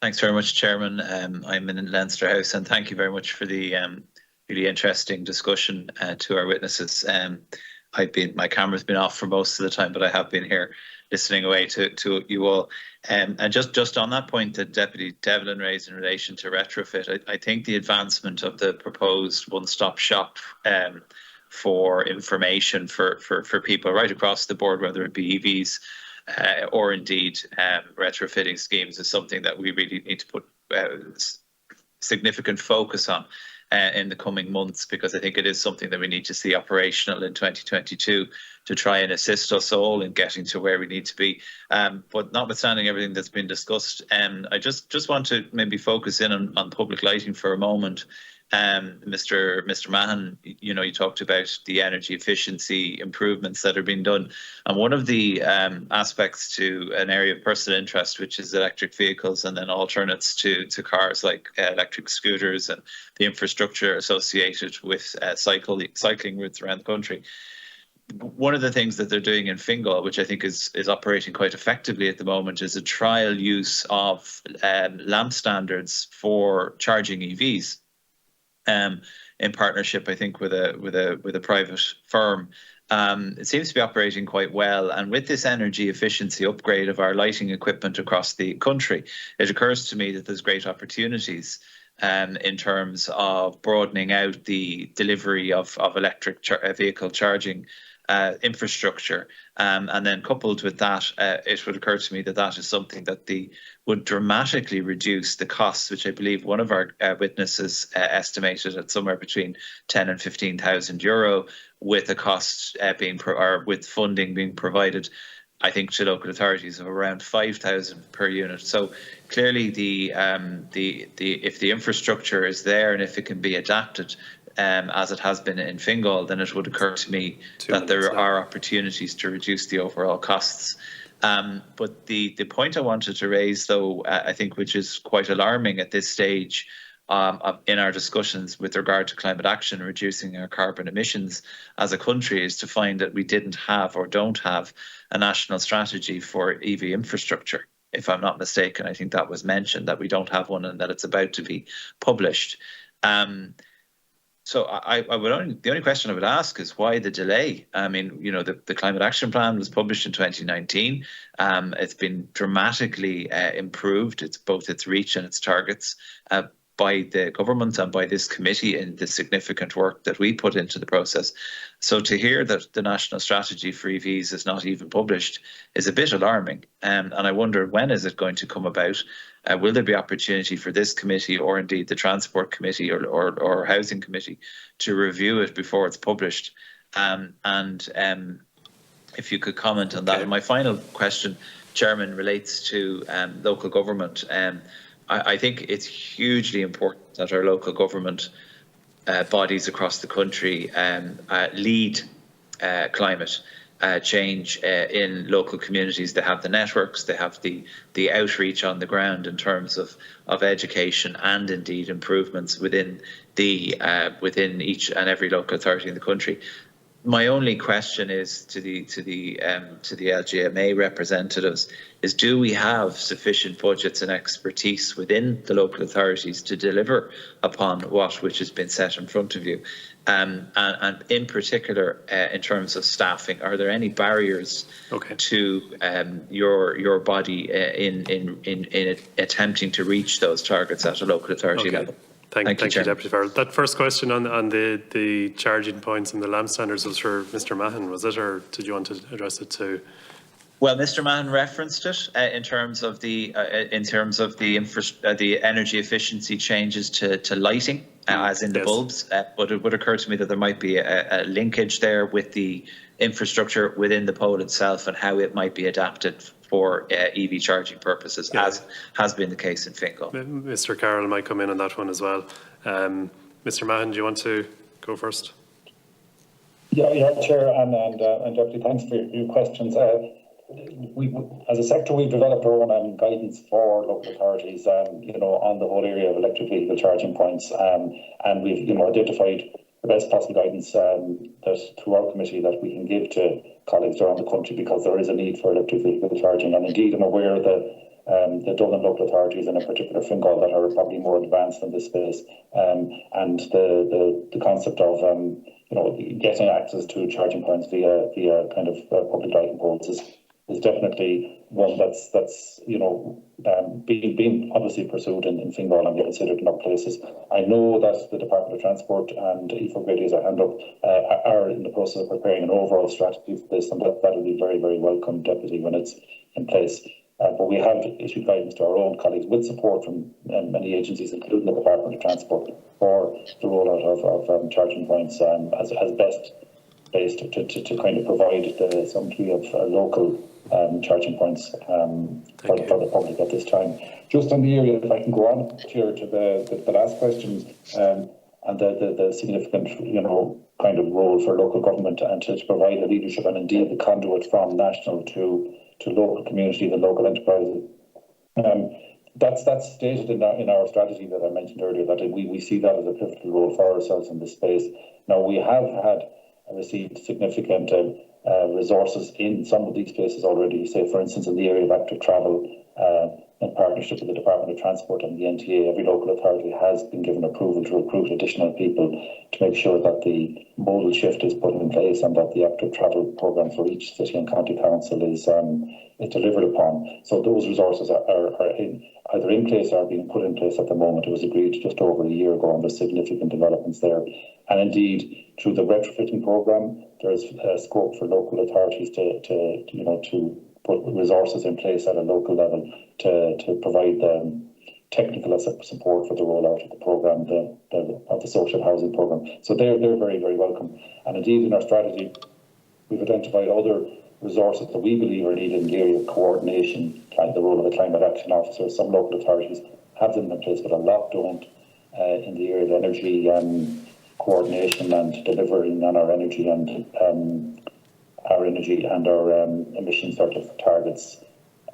Thanks very much, Chairman. I'm in Leinster House, and thank you very much for the really interesting discussion to our witnesses. My camera's been off for most of the time, but I have been here listening away to you all. And just on that point that Deputy Devlin raised in relation to retrofit, I think the advancement of the proposed one-stop shop for information for people right across the board, whether it be EVs or indeed retrofitting schemes, is something that we really need to put significant focus on in the coming months, because I think it is something that we need to see operational in 2022 to try and assist us all in getting to where we need to be. But notwithstanding everything that's been discussed, I just want to maybe focus in on public lighting for a moment. Mr. Mahon, you talked about the energy efficiency improvements that are being done, and one of the aspects to an area of personal interest, which is electric vehicles, and then alternates to cars like electric scooters and the infrastructure associated with cycling routes around the country. One of the things that they're doing in Fingal, which I think is operating quite effectively at the moment, is a trial use of lamp standards for charging EVs. In partnership, I think, with a private firm. It seems to be operating quite well, and with this energy efficiency upgrade of our lighting equipment across the country, it occurs to me that there's great opportunities in terms of broadening out the delivery of electric vehicle charging infrastructure, and then coupled with that, it would occur to me that is something that would dramatically reduce the costs, which I believe one of our witnesses estimated at somewhere between 10 and 15,000 euro, with the cost with funding being provided, I think, to local authorities of around 5,000 per unit. So clearly, if the infrastructure is there and if it can be adapted, as it has been in Fingal, then it would occur to me that there are opportunities to reduce the overall costs. But the point I wanted to raise, though, I think, which is quite alarming at this stage in our discussions with regard to climate action, reducing our carbon emissions as a country, is to find that we didn't have or don't have a national strategy for EV infrastructure. If I'm not mistaken, I think that was mentioned, that we don't have one and that it's about to be published. So the only question I would ask is, why the delay? I mean, the Climate Action Plan was published in 2019. It's been dramatically improved. It's both its reach and its targets by the government and by this committee in the significant work that we put into the process. So to hear that the national strategy for EVs is not even published is a bit alarming. And I wonder, when is it going to come about? Will there be opportunity for this committee, or indeed the Transport Committee or Housing Committee, to review it before it's published? And if you could comment on that. Okay. And my final question, Chairman, relates to local government. I think it's hugely important that our local government bodies across the country lead climate change in local communities. They have the networks, they have the outreach on the ground in terms of education and indeed improvements within each and every local authority in the country. My only question is to the LGMA representatives is, do we have sufficient budgets and expertise within the local authorities to deliver upon which has been set in front of you? And in particular, in terms of staffing, are there any barriers to your body in attempting to reach those targets at a local authority level? Thank you, Deputy Farrell. That first question on the charging points and the lamp standards was for Mr. Mahon, was it, or did you want to address it to? Well, Mr. Mahon referenced it in terms of the energy efficiency changes to lighting, as in the bulbs. But it would occur to me that there might be a linkage there with the infrastructure within the pole itself and how it might be adapted for EV charging purposes, as has been the case in Fingal. Mr. Carroll might come in on that one as well. Mr. Mahon, do you want to go first? Yeah, Chair, and Deputy, thanks for your questions. We, as a sector, we've developed our own guidance for local authorities, on the whole area of electric vehicle charging points, and we've, identified the best possible guidance that through our committee that we can give to colleagues around the country, because there is a need for electric vehicle charging. And indeed, I'm aware that the Dublin local authorities and in particular Fingal that are probably more advanced in this space, and the concept of getting access to charging points via kind of public lighting poles is definitely one that's being obviously pursued in Fingal and considered in other places. I know that the Department of Transport and Aoife Grady, as I hand up, are in the process of preparing an overall strategy for this, and that will be very, very welcome, Deputy, when it's in place. But we have issued guidance to our own colleagues with support from many agencies, including the Department of Transport, for the rollout of charging points as best placed to kind of provide some degree of local charging points for the public at this time. Just on the area, if I can go on, Chair, to the last question, and the significant, kind of role for local government and to provide the leadership and indeed the conduit from national to local communities and local enterprises. That's stated in our strategy that I mentioned earlier, that we see that as a pivotal role for ourselves in this space. Now, we have received significant resources in some of these places already, say, for instance, in the area of active travel, in partnership with the Department of Transport and the NTA, every local authority has been given approval to recruit additional people to make sure that the modal shift is put in place and that the active travel programme for each city and county council is delivered upon. So those resources are either in place or being put in place at the moment. It was agreed just over a year ago, and there's significant developments there. And indeed, through the retrofitting programme, there's scope for local authorities to put resources in place at a local level to provide technical support for the rollout of the programme, the social housing programme. So they're very, very welcome. And indeed, in our strategy, we've identified other resources that we believe are needed in the area of coordination, like the role of the climate action officer. Some local authorities have them in place, but a lot don't, in the area of energy coordination and delivering on our energy and our emission targets,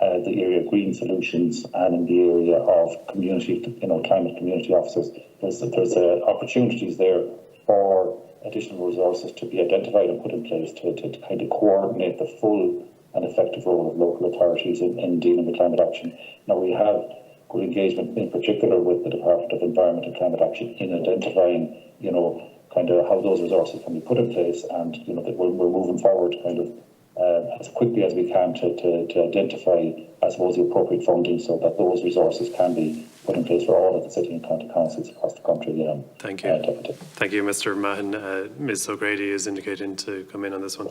the area of green solutions, and in the area of community, climate community officers. There's opportunities there for additional resources to be identified and put in place to kind of coordinate the full and effective role of local authorities in dealing with climate action. Now, we have good engagement in particular with the Department of Environment and Climate Action in identifying, kind of how those resources can be put in place, and that we're moving forward kind of as quickly as we can to identify, I suppose, the appropriate funding so that those resources can be put in place for all of the city and county councils across the country. Thank you. Thank you, Mr. Mahon. Ms. O'Grady is indicating to come in on this one.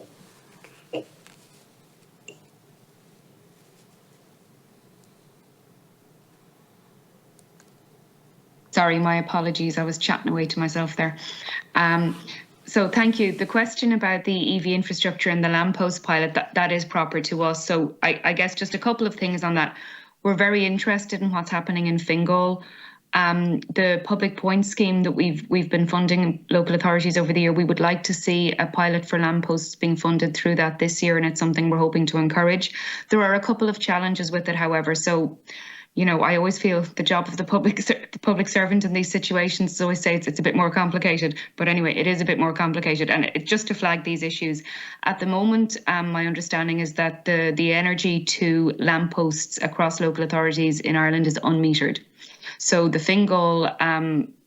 Sorry, my apologies. I was chatting away to myself there. So thank you. The question about the EV infrastructure and the lamppost pilot, that is proper to us. So I guess just a couple of things on that. We're very interested in what's happening in Fingal. The public point scheme that we've been funding local authorities over the year, we would like to see a pilot for lampposts being funded through that this year, and it's something we're hoping to encourage. There are a couple of challenges with it, however. So, I always feel the job of the public servant in these situations, always say it's a bit more complicated. But anyway, it is a bit more complicated. And just to flag these issues, at the moment, my understanding is that the energy to lampposts across local authorities in Ireland is unmetered. So the Fingal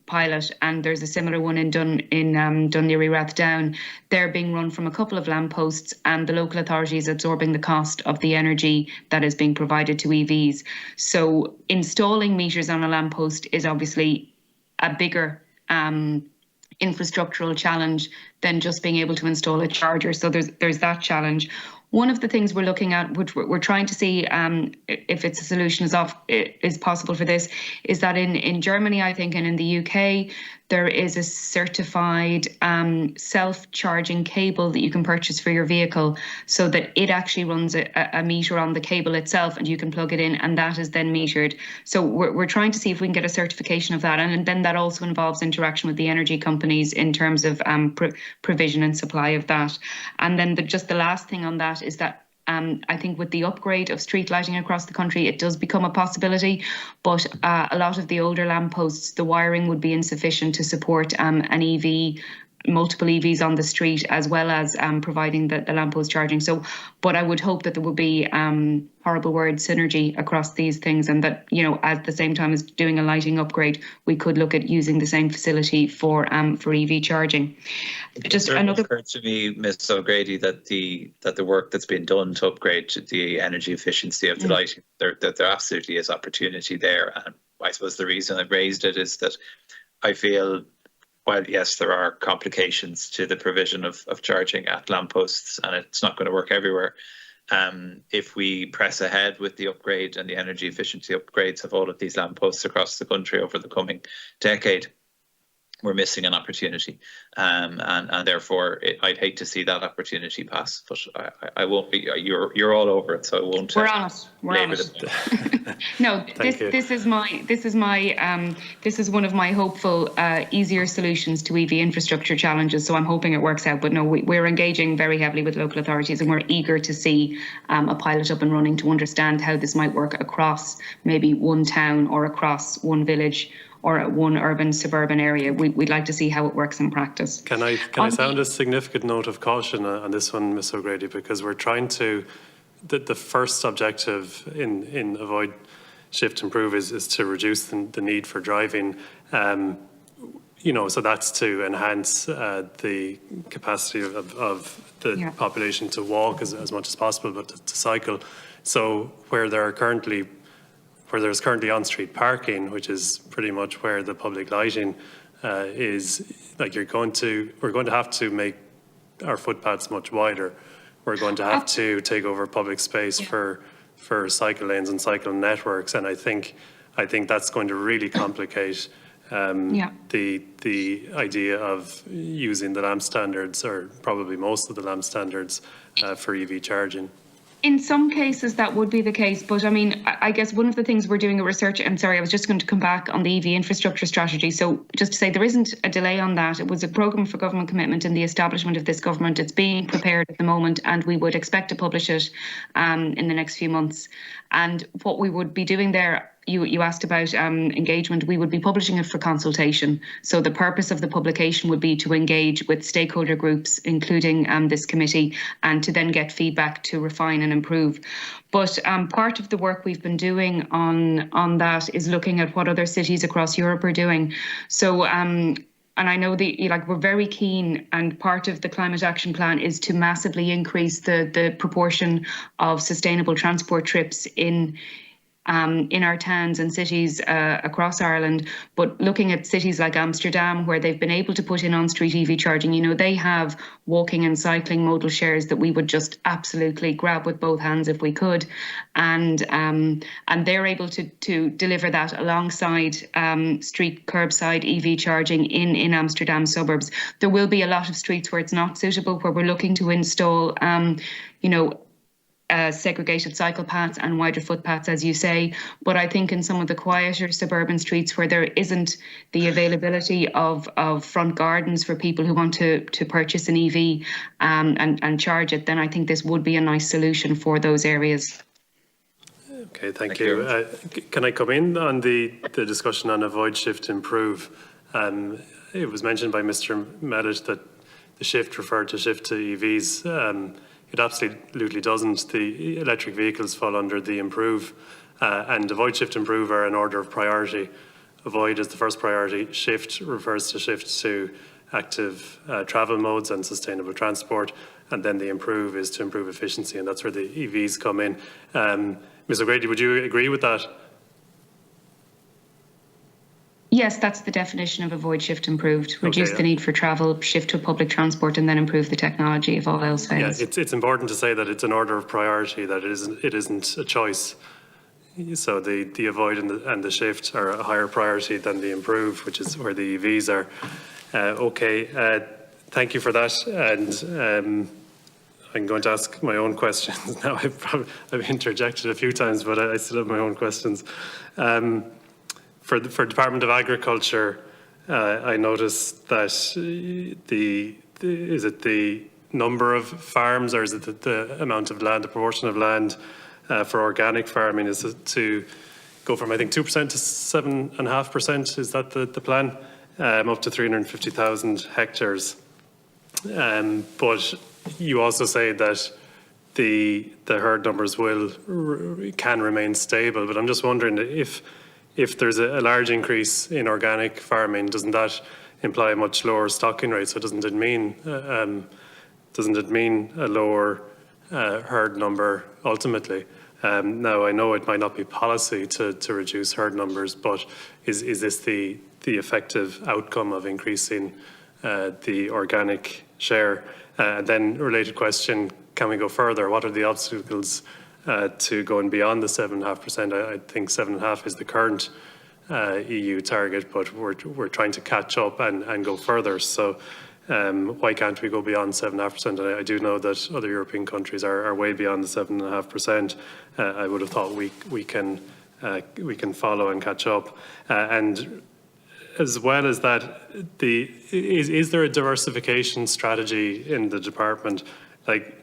pilot, and there's a similar one in Oireachtas Down, they're being run from a couple of lampposts, and the local authority is absorbing the cost of the energy that is being provided to EVs. So installing meters on a lamppost is obviously a bigger infrastructural challenge than just being able to install a charger. So there's that challenge. One of the things we're looking at, which we're trying to see if it's a solution is possible for this, is that in Germany, I think, and in the UK, there is a certified self-charging cable that you can purchase for your vehicle, so that it actually runs a meter on the cable itself, and you can plug it in, and that is then metered. So we're trying to see if we can get a certification of that, and then that also involves interaction with the energy companies in terms of provision and supply of that. And then just the last thing on that is that I think with the upgrade of street lighting across the country, it does become a possibility, but a lot of the older lampposts, the wiring would be insufficient to support an EV multiple EVs on the street, as well as providing the lamppost charging. So, but I would hope that there would be horrible word synergy across these things, and that, you know, at the same time as doing a lighting upgrade, we could look at using the same facility for EV charging. Just another occurred to me, Ms. O'Grady, that the work that's been done to upgrade the energy efficiency of the lighting, there absolutely is opportunity there. And I suppose the reason I've raised it is that I feel, while yes, there are complications to the provision of charging at lampposts, and it's not going to work everywhere. If we press ahead with the upgrade and the energy efficiency upgrades of all of these lampposts across the country over the coming decade, we're missing an opportunity, and therefore I'd hate to see that opportunity pass. But I won't be. You're all over it, so I won't. We're on it. We're on it. No, this is one of my hopeful easier solutions to EV infrastructure challenges. So I'm hoping it works out. But no, we're engaging very heavily with local authorities, and we're eager to see a pilot up and running to understand how this might work across maybe one town or across one village, or at one urban suburban area. We'd like to see how it works in practice. Can I sound a significant note of caution on this one, Ms. O'Grady, because we're trying to, the first objective in Avoid, Shift, Improve is to reduce the need for driving. You know, so that's to enhance the capacity of the population to walk as much as possible, but to cycle. So where there's currently on-street parking, which is pretty much where the public lighting is, like we're going to have to make our footpaths much wider. We're going to have to take over public space for cycle lanes and cycle networks, and I think that's going to really complicate the idea of using the lamp standards, or probably most of the lamp standards, for EV charging. In some cases, that would be the case. But I mean, I guess one of the things we're doing a research, and sorry, I was just going to come back on the EV infrastructure strategy. So just to say, there isn't a delay on that. It was a programme for government commitment in the establishment of this government. It's being prepared at the moment, and we would expect to publish it in the next few months. And what we would be doing there, you asked about engagement, we would be publishing it for consultation. So the purpose of the publication would be to engage with stakeholder groups, including this committee, and to then get feedback to refine and improve. But part of the work we've been doing on that is looking at what other cities across Europe are doing. So and I know we're very keen, and part of the climate action plan is to massively increase the proportion of sustainable transport trips in our towns and cities across Ireland. But looking at cities like Amsterdam, where they've been able to put in on-street EV charging, you know, they have walking and cycling modal shares that we would just absolutely grab with both hands if we could. And they're able to deliver that alongside street curbside EV charging in Amsterdam suburbs. There will be a lot of streets where it's not suitable, where we're looking to install, segregated cycle paths and wider footpaths, as you say. But I think in some of the quieter suburban streets where there isn't the availability of front gardens for people who want to purchase an EV and charge it, then I think this would be a nice solution for those areas. Okay, thank you. Can I come in on the discussion on Avoid, Shift, Improve? It was mentioned by Mr. Mellish that the shift referred to shift to EVs. It absolutely doesn't. The electric vehicles fall under the Improve, and Avoid, Shift, Improve are in order of priority. Avoid is the first priority. Shift refers to shift to active travel modes and sustainable transport, and then the Improve is to improve efficiency, and that's where the EVs come in. Ms. O'Grady, would you agree with that? Yes, that's the definition of Avoid, Shift, Improved. Reduce the need for travel, shift to public transport, and then improve the technology if all else fails. Yeah, it's important to say that it's an order of priority, that it isn't a choice. So the Avoid and the Shift are a higher priority than the Improve, which is where the EVs are. Thank you for that. And I'm going to ask my own questions now. I've interjected a few times, but I still have my own questions. For Department of Agriculture, I noticed that is it the number of farms, or is it the amount of land, the proportion of land for organic farming is to go from, I think, 2% to 7.5%? Is that the plan? Up to 350,000 hectares. But you also say that the herd numbers can remain stable. But I'm just wondering if there's a large increase in organic farming, doesn't that imply a much lower stocking rate? So doesn't it mean a lower herd number ultimately? Now I know it might not be policy to reduce herd numbers, but is this the effective outcome of increasing the organic share? Then related question, can we go further? What are the obstacles to going beyond the 7.5%? I think 7.5% is the current EU target, but we're trying to catch up and go further. So why can't we go beyond 7.5%? I do know that other European countries are way beyond the 7.5%. I would have thought we can follow and catch up. And as well as that, is there a diversification strategy in the department? Like,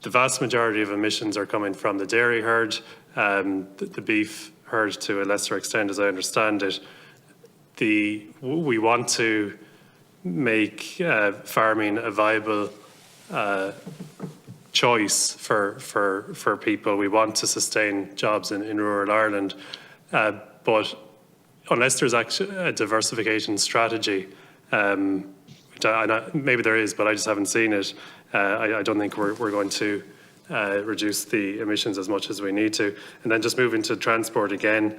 the vast majority of emissions are coming from the dairy herd, the beef herd to a lesser extent, as I understand it. We want to make farming a viable choice for people. We want to sustain jobs in rural Ireland, but unless there's actually a diversification strategy, maybe there is, but I just haven't seen it. I don't think we're going to reduce the emissions as much as we need to. And then just moving to transport again,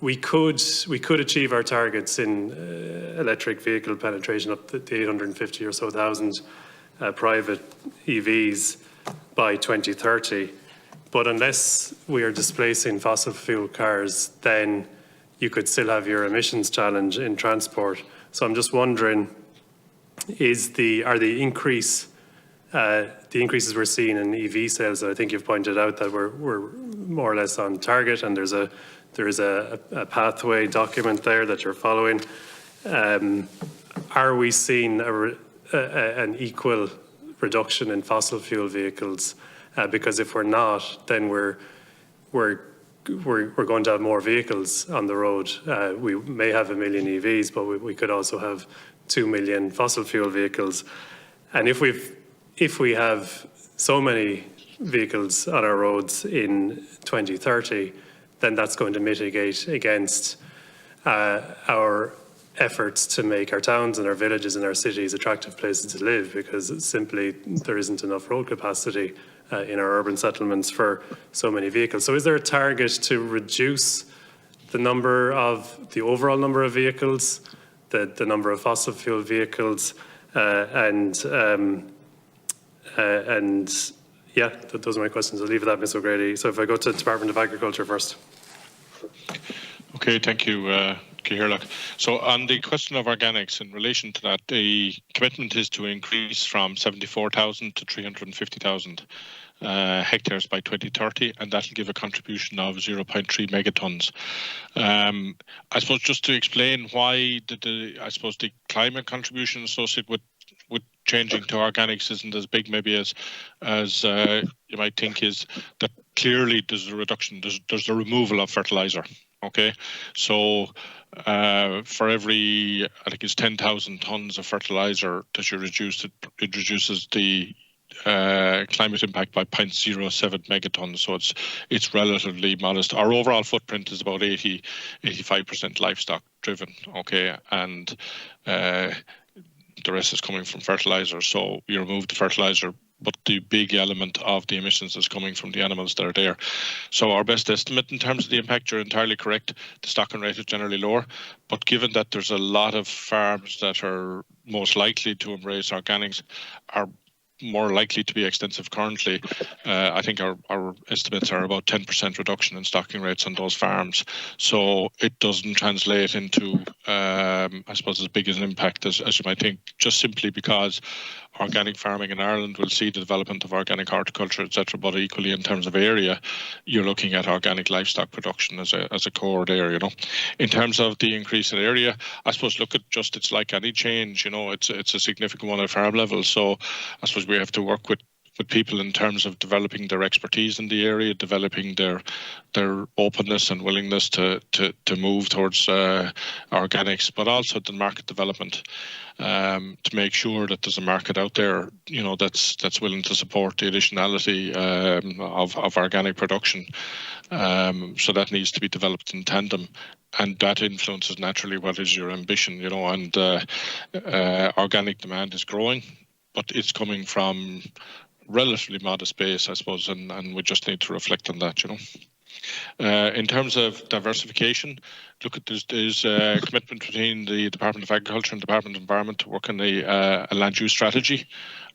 we could achieve our targets in electric vehicle penetration up to the 850 or so thousand private EVs by 2030. But unless we are displacing fossil fuel cars, then you could still have your emissions challenge in transport. So I'm just wondering, are the increases we're seeing in EV sales, I think you've pointed out that we're more or less on target, and there is a pathway document there that you're following. Are we seeing an equal reduction in fossil fuel vehicles? Because if we're not, then we're going to have more vehicles on the road. We may have 1 million EVs, but we could also have 2 million fossil fuel vehicles. And if we have so many vehicles on our roads in 2030, then that's going to mitigate against our efforts to make our towns and our villages and our cities attractive places to live, because simply there isn't enough road capacity in our urban settlements for so many vehicles. So is there a target to reduce the overall number of vehicles, the number of fossil fuel vehicles, and yeah, those are my questions. I'll leave it at that, Ms. O'Grady. So if I go to the Department of Agriculture first. Okay, thank you, Ciarán. So on the question of organics, in relation to that, the commitment is to increase from 74,000 to 350,000 hectares by 2030, and that will give a contribution of 0.3 megatons. I suppose just to explain why the climate contribution associated with changing to organics isn't as big maybe as you might think, is that clearly there's a reduction, there's a removal of fertilizer. Okay, so for every, I think it's 10,000 tons of fertilizer that you reduce, it reduces the climate impact by 0.07 megatons. So it's relatively modest. Our overall footprint is about 85% livestock driven. Okay, and the rest is coming from fertilizer. So you remove the fertilizer, but the big element of the emissions is coming from the animals that are there. So our best estimate in terms of the impact, you're entirely correct, the stocking rate is generally lower, but given that there's a lot of farms that are most likely to embrace organics, are more likely to be extensive currently, I think our estimates are about 10% reduction in stocking rates on those farms. So it doesn't translate into, I suppose, as big as an impact as you might think, just simply because organic farming in Ireland will see the development of organic horticulture, etc. But equally, in terms of area, you're looking at organic livestock production as a core there. In terms of the increase in area, I suppose it's like any change. It's a significant one at farm level. So I suppose we have to work with with people in terms of developing their expertise in the area, developing their openness and willingness to move towards organics, but also the market development, to make sure that there's a market out there, you know, that's willing to support the additionality of organic production. So that needs to be developed in tandem, and that influences naturally what is your ambition, you know. And organic demand is growing, but it's coming from relatively modest base, I suppose, and we just need to reflect on that, you know. In terms of diversification, look, there's a commitment between the Department of Agriculture and Department of Environment to work on a land use strategy,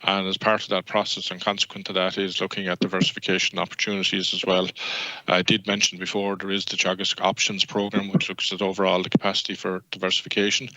and as part of that process and consequent to that is looking at diversification opportunities as well. I did mention before there is the Teagasc Options Programme, which looks at overall the capacity for diversification.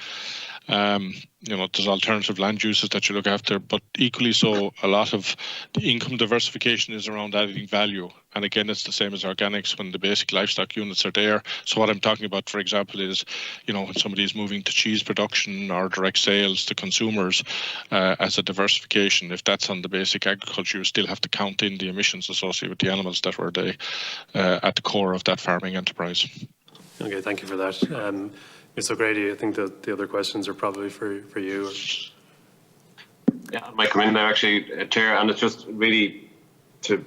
You know, there's alternative land uses that you look after, but equally so, a lot of the income diversification is around adding value. And again, it's the same as organics when the basic livestock units are there. So what I'm talking about, for example, is, you know, when somebody is moving to cheese production or direct sales to consumers as a diversification, if that's on the basic agriculture, you still have to count in the emissions associated with the animals that were at the core of that farming enterprise. Okay, thank you for that. Ms. O'Grady, I think that the other questions are probably for you. Yeah, I might come in there actually, Chair, and it's just really to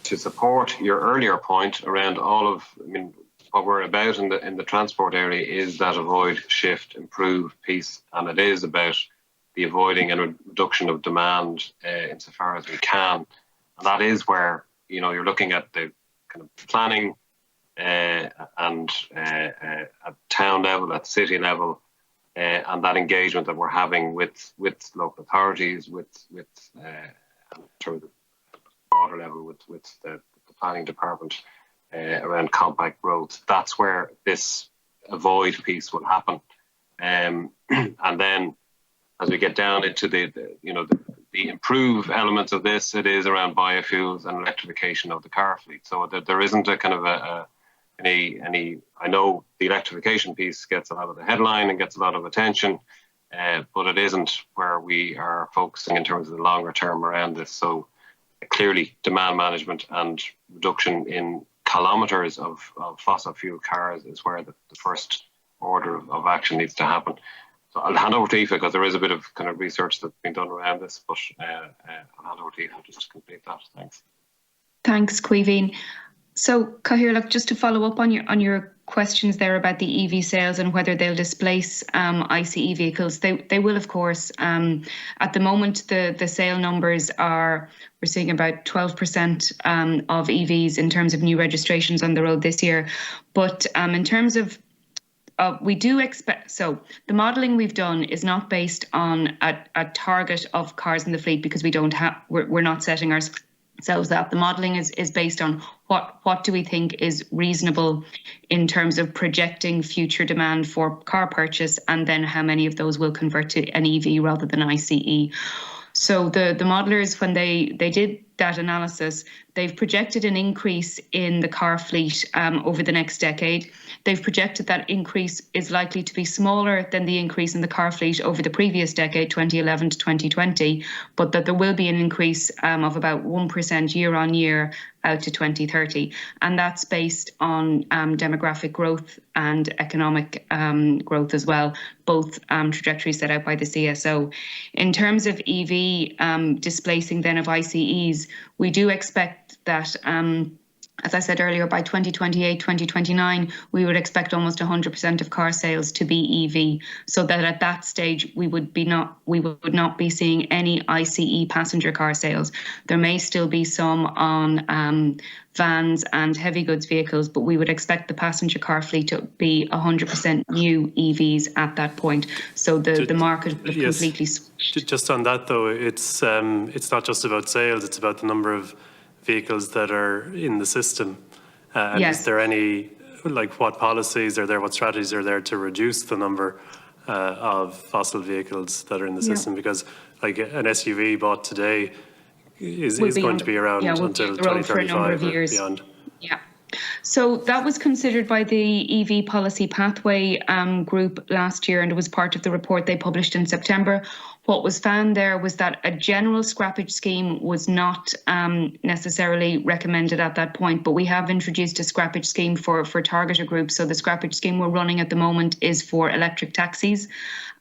support your earlier point around all of, I mean, what we're about in the transport area is that avoid, shift, improve piece, and it is about the avoiding and reduction of demand insofar as we can, and that is where, you know, you're looking at the kind of planning and at town level, at city level, and that engagement that we're having with local authorities, with through the broader level with the planning department around compact growth. That's where this avoid piece will happen, and then as we get down into the improve elements of this, it is around biofuels and electrification of the car fleet. So there isn't a kind of any. I know the electrification piece gets a lot of the headline and gets a lot of attention, but it isn't where we are focusing in terms of the longer term around this. So clearly, demand management and reduction in kilometres of fossil fuel cars is where the first order of action needs to happen. So I'll hand over to Aoife because there is a bit of kind of research that's been done around this, but I'll hand over to Aoife just to complete that. Thanks. Thanks, Caoimhín. So, Cathaoirleach, just to follow up on your questions there about the EV sales and whether they'll displace ICE vehicles, they will, of course. At the moment, the sale numbers we're seeing about 12% of EVs in terms of new registrations on the road this year. But in terms of we do expect, so the modelling we've done is not based on a target of cars in the fleet because we're not setting ourselves up. The modelling is based on what do we think is reasonable in terms of projecting future demand for car purchase, and then how many of those will convert to an EV rather than ICE. So the modelers, when they did that analysis, they've projected an increase in the car fleet over the next decade. They've projected that increase is likely to be smaller than the increase in the car fleet over the previous decade, 2011 to 2020, but that there will be an increase of about 1% year on year out to 2030. And that's based on demographic growth and economic growth as well, both trajectories set out by the CSO. In terms of EV displacing then of ICEs, we do expect that, as I said earlier, by 2028, 2029, we would expect almost 100% of car sales to be EV, so that at that stage we would not be seeing any ICE passenger car sales. There may still be some on vans and heavy goods vehicles, but we would expect the passenger car fleet to be 100% new EVs at that point. So the market would completely switch. Just on that though, it's not just about sales; it's about the number of vehicles that are in the system. And yes. Is there any, what policies are there, what strategies are there to reduce the number of fossil vehicles that are in the system? Because an SUV bought today is going to be around until 2035 or beyond. Yeah. So that was considered by the EV Policy Pathway group last year, and it was part of the report they published in September. what was found there was that a general scrappage scheme was not necessarily recommended at that point, but we have introduced a scrappage scheme for targeted groups. So the scrappage scheme we're running at the moment is for electric taxis,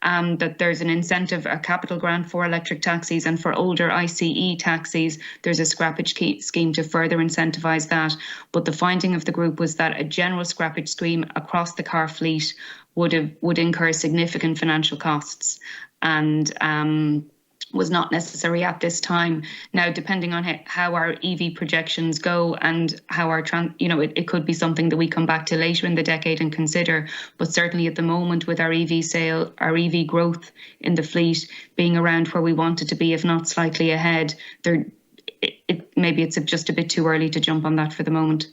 that there's an incentive, a capital grant for electric taxis, and for older ICE taxis, there's a scrappage scheme to further incentivise that. But the finding of the group was that a general scrappage scheme across the car fleet would incur significant financial costs, and was not necessary at this time. Now, depending on how our EV projections go and how our, it could be something that we come back to later in the decade and consider. But certainly at the moment, with our EV growth in the fleet being around where we want it to be, if not slightly ahead, maybe it's just a bit too early to jump on that for the moment.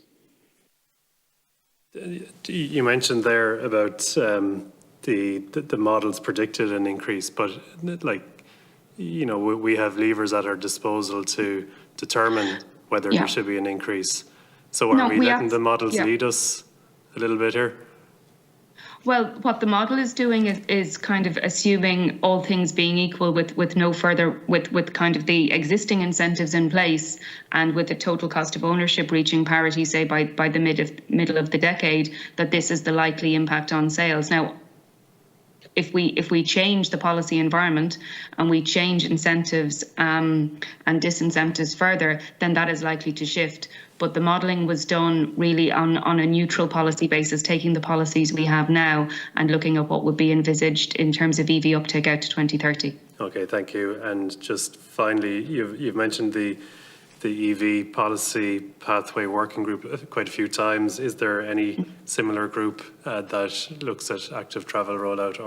You mentioned there about the models predicted an increase, but we have levers at our disposal to determine whether there should be an increase. So are we letting the models lead us a little bit here? Well, what the model is doing is kind of assuming all things being equal with no further, with kind of the existing incentives in place, and with the total cost of ownership reaching parity, say by the middle of the decade, that this is the likely impact on sales. Now, if we change the policy environment and we change incentives and disincentives further, then that is likely to shift. But the modelling was done really on a neutral policy basis, taking the policies we have now and looking at what would be envisaged in terms of EV uptake out to 2030. Okay, thank you. And just finally, you've mentioned the EV policy pathway working group quite a few times. Is there any similar group that looks at active travel rollout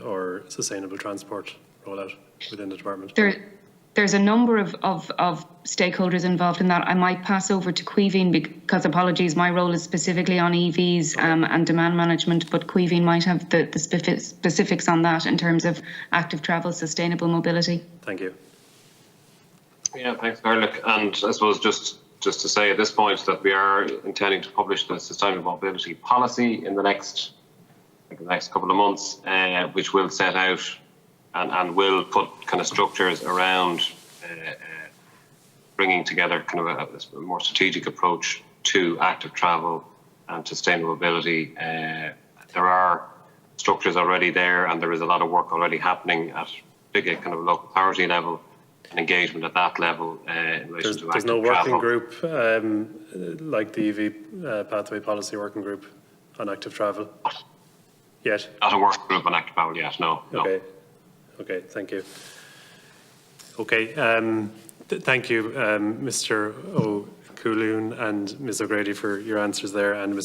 or sustainable transport rollout within the department? There's a number of stakeholders involved in that. I might pass over to Caoimhín because, apologies, my role is specifically on EVs and demand management, but Caoimhín might have the specifics on that in terms of active travel, sustainable mobility. Thank you. Yeah, thanks, Garlic. And I suppose just to say at this point that we are intending to publish the sustainable mobility policy in the next couple of months, which will set out and will put kind of structures around bringing together kind of a more strategic approach to active travel and sustainable mobility. There are structures already there, and there is a lot of work already happening at big kind of local authority level and engagement at that level in relation to active travel. There's no working group like the EV pathway policy working group on active travel yet? Not a working group on active travel yet, no. Okay, thank you. Okay, thank you, Mr. O'Coloon and Ms. O'Grady, for your answers there, and Ms.